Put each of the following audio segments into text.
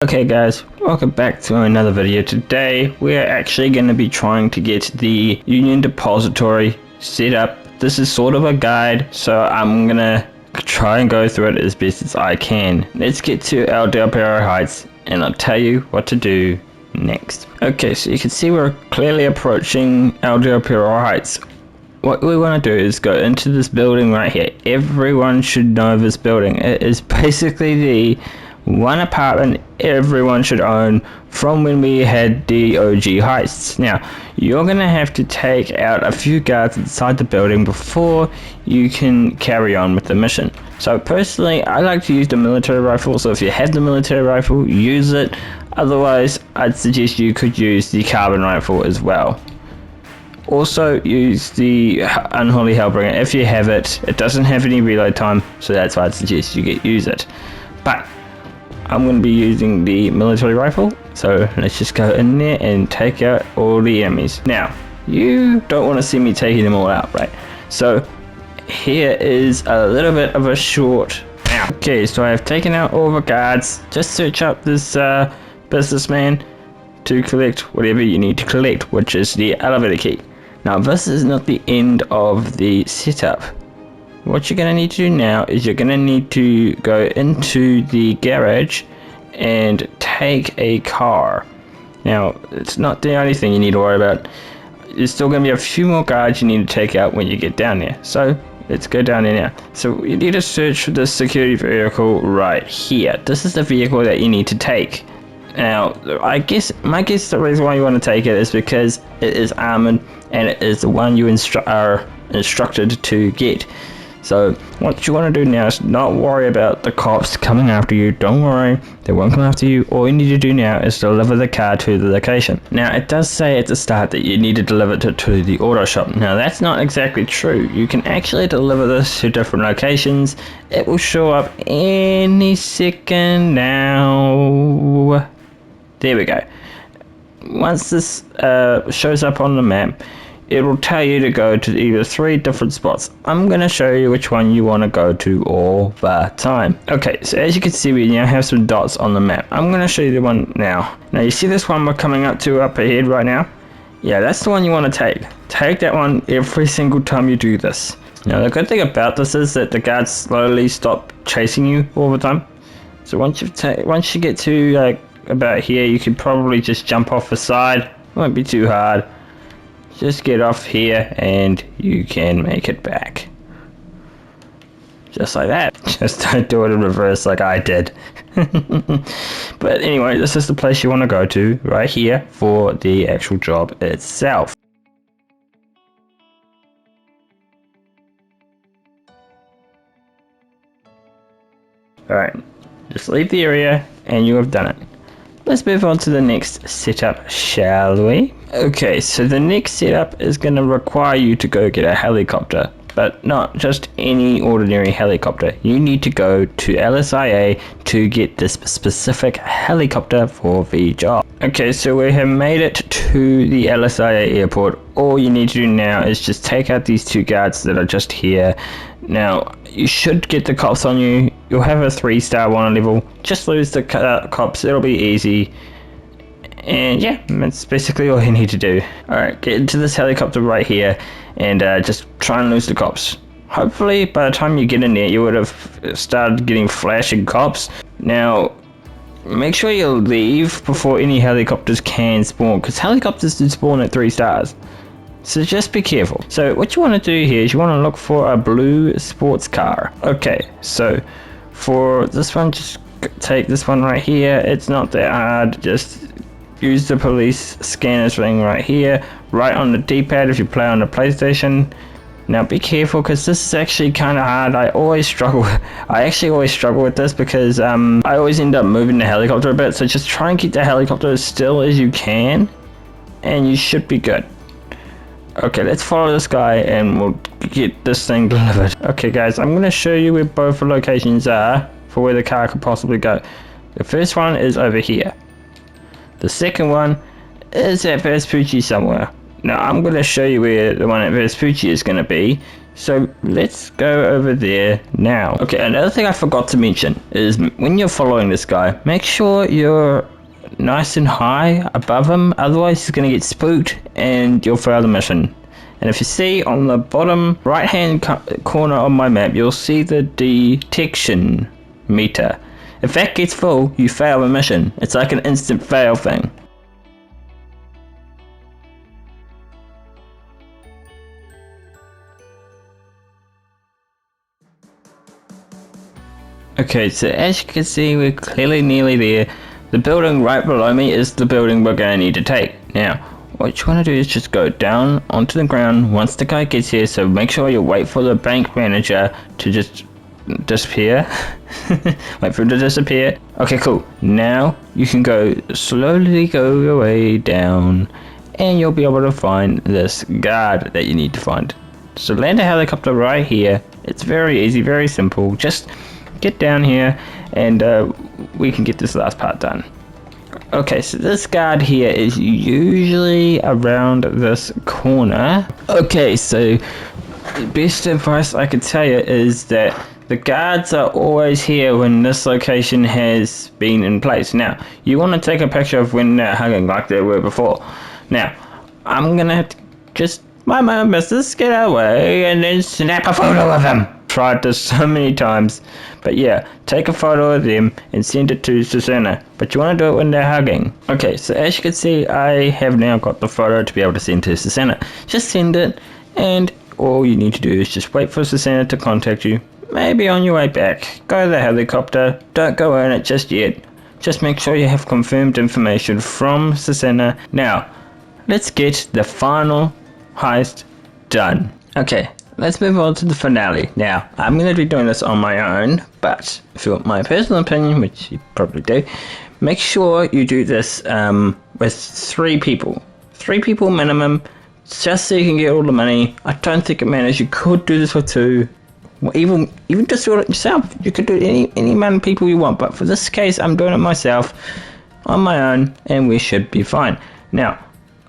Okay guys, welcome back to another video. Today we're actually going to be trying to get the Union Depository set up. This is sort of a guide, so I'm going to try and go through it as best as I can. Let's get to El Del Perro Heights and I'll tell you what to do next. Okay, so you can see we're clearly approaching El Del Perro Heights. What we want to do is go into this building right here. Everyone should know this building. It is basically the one apartment everyone should own from when we had the OG heists. Now, you're going to have to take out a few guards inside the building before you can carry on with the mission. So personally, I like to use the military rifle, so if you have the military rifle, use it. Otherwise, I'd suggest you could use the carbon rifle as well. Also, use the Unholy Hellbringer if you have it. It doesn't have any reload time, so that's why I'd suggest you use it. But I'm going to be using the military rifle, so let's just go in there and take out all the enemies. Now, you don't want to see me taking them all out, right? So here is a little bit of a short. Okay, so I have taken out all the guards. Just search up this businessman to collect whatever you need to collect, which is the elevator key. Now, this is not the end of the setup. What you're going to need to do now is you're going to need to go into the garage and take a car. Now, it's not the only thing you need to worry about. There's still going to be a few more guards you need to take out when you get down there. So, let's go down there now. So, you need to search for the security vehicle right here. This is the vehicle that you need to take. Now, my guess the reason why you want to take it is because it is armored and it is the one you are instructed to get. So what you want to do now is not worry about the cops coming after you. Don't worry, they won't come after you. All you need to do now is deliver the car to the location. Now it does say at the start that you need to deliver it to the auto shop. Now that's not exactly true. You can actually deliver this to different locations. It will show up any second now. There we go. Once this shows up on the map, it will tell you to go to either 3 different spots. I'm going to show you which one you want to go to all the time. Okay, so as you can see, we now have some dots on the map. I'm going to show you the one now. Now you see this one we're coming up to up ahead right now? Yeah, that's the one you want to take. Take that one every single time you do this. Now the good thing about this is that the guards slowly stop chasing you all the time. So once you get to like about here, you can probably just jump off the side. Won't be too hard. Just get off here and you can make it back. Just like that. Just don't do it in reverse like I did. But anyway, this is the place you want to go to right here for the actual job itself. Alright, just leave the area and you have done it. Let's move on to the next setup, shall we? Okay, so the next setup is going to require you to go get a helicopter, but not just any ordinary helicopter. You need to go to LSIA to get this specific helicopter for the job. Okay, so we have made it to the LSIA airport. All you need to do now is just take out these 2 guards that are just here. Now, you should get the cops on you. You'll have a 3-star one level. Just lose the cops, it'll be easy. And yeah, that's basically all you need to do. Alright, get into this helicopter right here and just try and lose the cops. Hopefully by the time you get in there you would have started getting flashing cops. Now make sure you leave before any helicopters can spawn, because helicopters do spawn at 3 stars. So just be careful. So what you want to do here is you want to look for a blue sports car. Okay, so for this one, just take this one right here. It's not that hard. Just use the police scanners ring right here, right on the D-pad if you play on the PlayStation. Now be careful because this is actually kind of hard. I actually always struggle with this because I always end up moving the helicopter a bit. So just try and keep the helicopter as still as you can and you should be good. Okay, let's follow this guy and we'll get this thing delivered. Okay guys, I'm going to show you where both the locations are for where the car could possibly go. The first one is over here. The second one is at Vespucci somewhere. Now I'm going to show you where the one at Vespucci is going to be. So let's go over there now. Okay, another thing I forgot to mention is when you're following this guy, make sure you're nice and high above him, otherwise he's going to get spooked and you'll fail the mission. And if you see on the bottom right hand corner of my map, you'll see the detection meter. If that gets full, you fail the mission. It's like an instant fail thing. Okay, so as you can see, we're clearly nearly there. The building right below me is the building we're going to need to take. Now, what you want to do is just go down onto the ground once the guy gets here, so make sure you wait for the bank manager to just disappear. Wait for him to disappear. Okay, cool. Now, you can slowly go your way down, and you'll be able to find this guard that you need to find. So land a helicopter right here. It's very easy, very simple. Just get down here and we can get this last part done. Okay, so this guard here is usually around this corner. Okay, so the best advice I could tell you is that the guards are always here when this location has been in place. Now, you want to take a picture of when they're hugging like they were before. Now, I'm gonna have to just mind my own business, get out of the way, and then snap a photo of them. Tried this so many times, but yeah, take a photo of them and send it to Susanna, but you want to do it when they're hugging. Okay, so as you can see, I have now got the photo to be able to send to Susanna. Just send it, and all you need to do is just wait for Susanna to contact you. Maybe on your way back, go to the helicopter, don't go in it just yet. Just make sure you have confirmed information from Susanna. Now, let's get the final heist done. Okay. Let's move on to the finale. Now, I'm going to be doing this on my own, but if you want my personal opinion, which you probably do, make sure you do this with 3 people. 3 people minimum, just so you can get all the money. I don't think it matters. You could do this with 2. Even just do it yourself. You could do it any amount of people you want, but for this case, I'm doing it myself, on my own, and we should be fine. Now,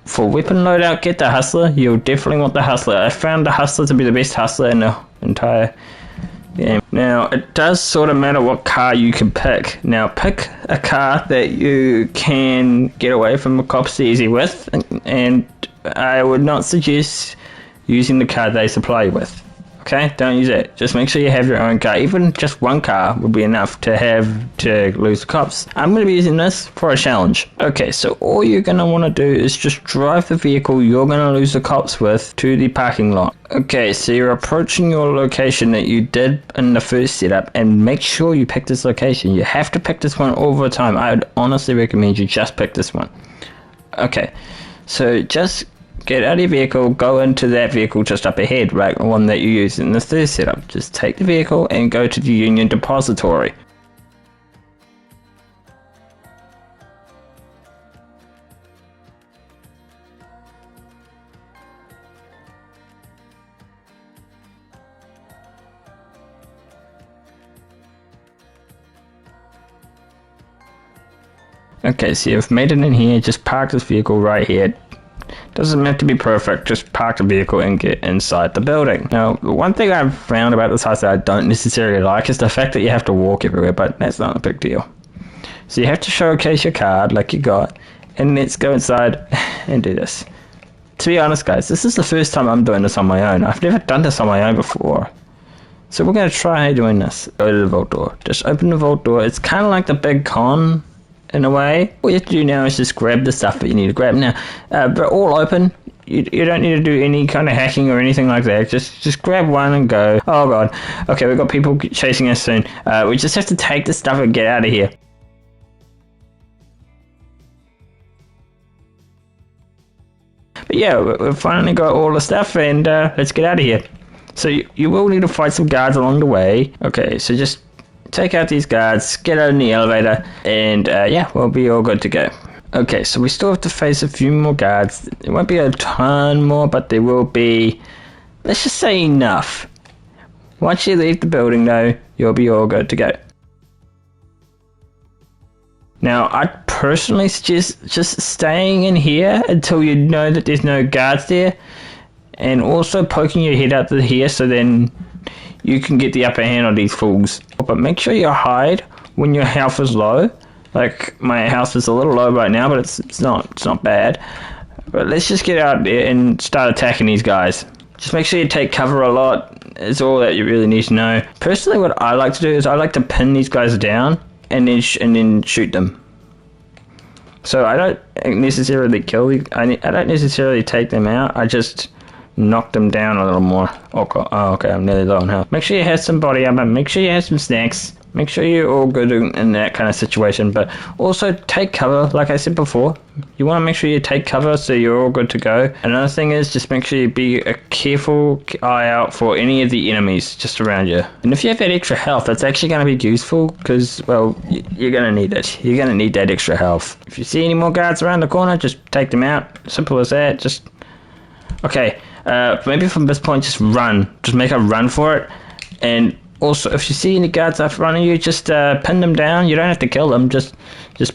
for weapon loadout, get the Hustler. You'll definitely want the Hustler. I found the Hustler to be the best Hustler in the entire game. Now, it does sort of matter what car you can pick. Now, pick a car that you can get away from the cops easy with, and I would not suggest using the car they supply you with. Okay, don't use it. Just make sure you have your own car. Even just one car would be enough to lose the cops. I'm going to be using this for a challenge. Okay, so all you're going to want to do is just drive the vehicle you're going to lose the cops with to the parking lot. Okay, so you're approaching your location that you did in the first setup, and make sure you pick this location. You have to pick this one all the time. I would honestly recommend you just pick this one. Okay, so just get out of your vehicle, go into that vehicle just up ahead, right? The one that you use in the third setup. Just take the vehicle and go to the Union Depository. Okay, so you've made it in here. Just park this vehicle right here. Doesn't have to be perfect, just park the vehicle and get inside the building. Now, the one thing I've found about this house that I don't necessarily like is the fact that you have to walk everywhere, but that's not a big deal. So you have to showcase your card like you got, and let's go inside and do this. To be honest, guys, this is the first time I'm doing this on my own. I've never done this on my own before. So we're going to try doing this. Go to the vault door. Just open the vault door. It's kind of like the big con in a way. All you have to do now is just grab the stuff that you need to grab. Now, they're all open. You don't need to do any kind of hacking or anything like that. Just grab one and go. Oh god. Okay, we've got people chasing us soon. We just have to take the stuff and get out of here. But yeah, we've finally got all the stuff, and let's get out of here. So you will need to fight some guards along the way. Okay, so just take out these guards, get out in the elevator, and yeah, we'll be all good to go. Okay, so we still have to face a few more guards. There won't be a ton more, but there will be, let's just say, enough. Once you leave the building though, you'll be all good to go. Now, I'd personally suggest just staying in here until you know that there's no guards there, and also poking your head out to here so then you can get the upper hand on these fools. But make sure you hide when your health is low. Like, my health is a little low right now, but it's not bad. But let's just get out there and start attacking these guys. Just make sure you take cover a lot. It's all that you really need to know. Personally, what I like to do is I like to pin these guys down and then shoot them. So I don't necessarily kill these. I don't necessarily take them out. I just knock them down a little more. Okay, I'm nearly low on health. Make sure you have some body armor. Make sure you have some snacks. Make sure you're all good in that kind of situation. But also take cover, like I said before. You want to make sure you take cover so you're all good to go. Another thing is just make sure you be a careful eye out for any of the enemies just around you. And if you have that extra health, that's actually going to be useful because, well, you're going to need it. You're going to need that extra health. If you see any more guards around the corner, just take them out. Simple as that. Just... Okay, maybe from this point, just run. Just make a run for it. And also, if you see any guards up front of you, just pin them down. You don't have to kill them. Just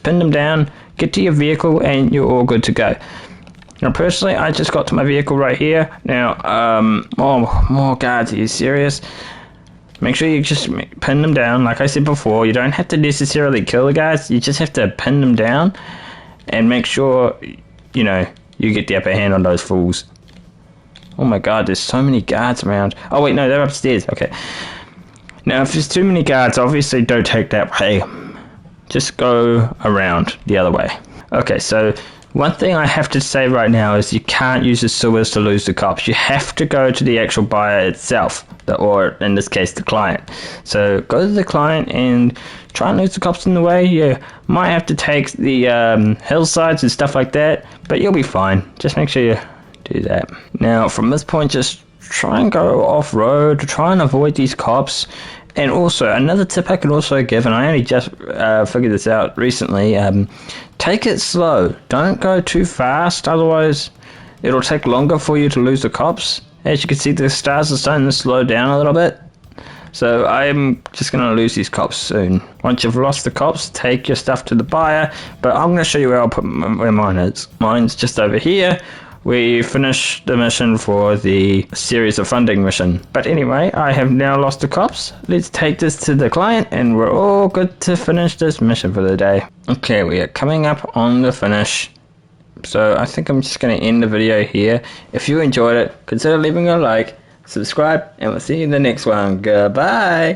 pin them down, get to your vehicle, and you're all good to go. Now, personally, I just got to my vehicle right here. Now, more guards. Are you serious? Make sure you just pin them down. Like I said before, you don't have to necessarily kill the guys. You just have to pin them down and make sure, you know, you get the upper hand on those fools. Oh my god, there's so many guards around. Oh wait, no, they're upstairs. Okay. Now, if there's too many guards, obviously don't take that way. Just go around the other way. Okay, so one thing I have to say right now is you can't use the sewers to lose the cops. You have to go to the actual buyer itself, or in this case, the client. So go to the client and try and lose the cops in the way. You might have to take the hillsides and stuff like that, but you'll be fine. Just make sure you do that. Now, from this point, just try and go off-road to try and avoid these cops. And also, another tip I can also give, and I only just figured this out recently, take it slow. Don't go too fast, otherwise it'll take longer for you to lose the cops. As you can see, the stars are starting to slow down a little bit. So I'm just going to lose these cops soon. Once you've lost the cops, take your stuff to the buyer. But I'm going to show you where I'll put where mine is. Mine's just over here. We finished the mission for the series of funding mission. But anyway, I have now lost the cops. Let's take this to the client and we're all good to finish this mission for the day. Okay, we are coming up on the finish. So I think I'm just going to end the video here. If you enjoyed it, consider leaving a like, subscribe, and we'll see you in the next one. Goodbye!